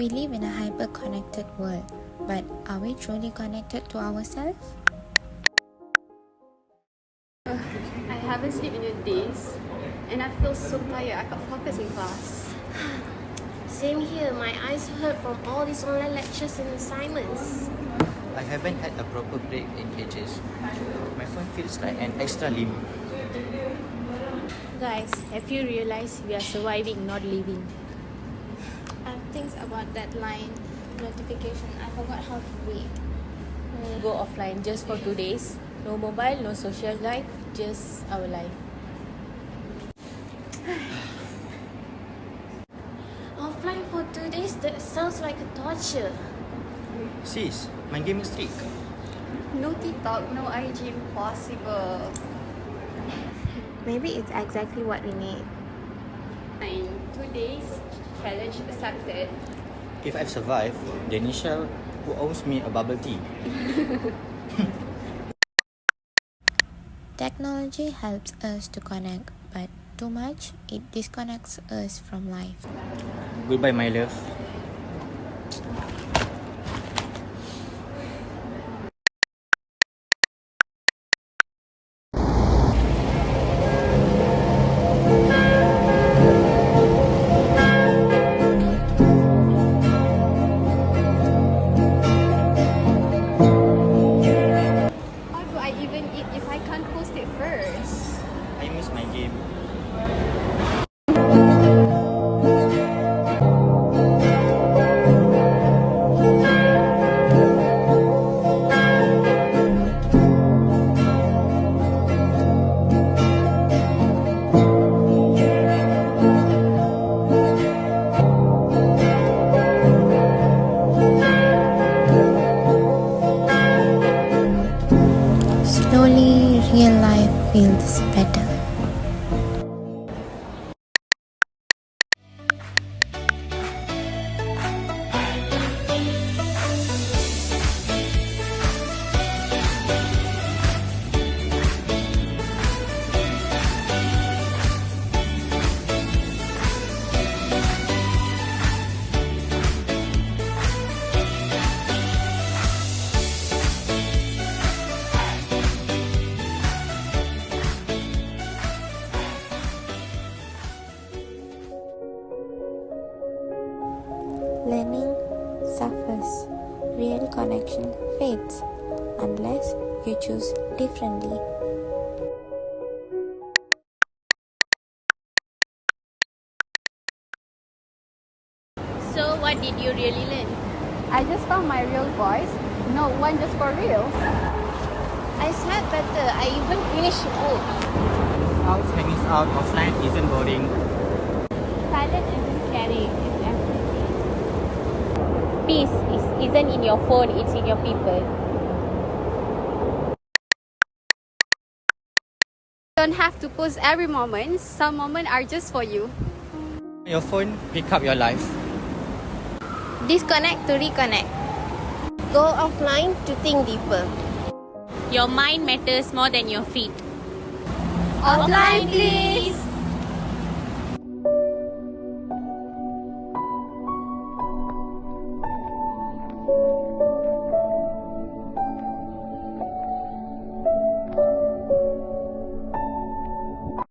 We live in a hyper-connected world, but are we truly connected to ourselves? I haven't slept in days and I feel so tired. I can't focus in class. Same here, my eyes hurt from all these online lectures and assignments. I haven't had a proper break in ages. My phone feels like an extra limb. Guys, have you realized we are surviving, not living? Things about that line notification, I forgot how to read. Go offline just for 2 days. No mobile, no social life, just our life. Offline for 2 days? That sounds like a torture. Sis, my gaming streak. No TikTok, no IG, impossible. Maybe it's exactly what we need. In 2 days, challenge accepted. If I survive, Denisha who owes me a bubble tea. Technology helps us to connect, but too much, it disconnects us from life. Goodbye, my love. How do I even eat if I can't post it first? I miss my game. Slowly, real life feels better. Learning suffers. Real connection fades unless you choose differently. So, what did you really learn? I just found my real voice. No one just for reals. I slept better. I even finished book. Out hanging out offline isn't boring. Silence isn't scary. It's empathy. Peace isn't in your phone. It's in your people. You don't have to post every moment. Some moments are just for you. Your phone, pick up your life. Disconnect to reconnect. Go offline to think deeper. Your mind matters more than your feet. Offline, please.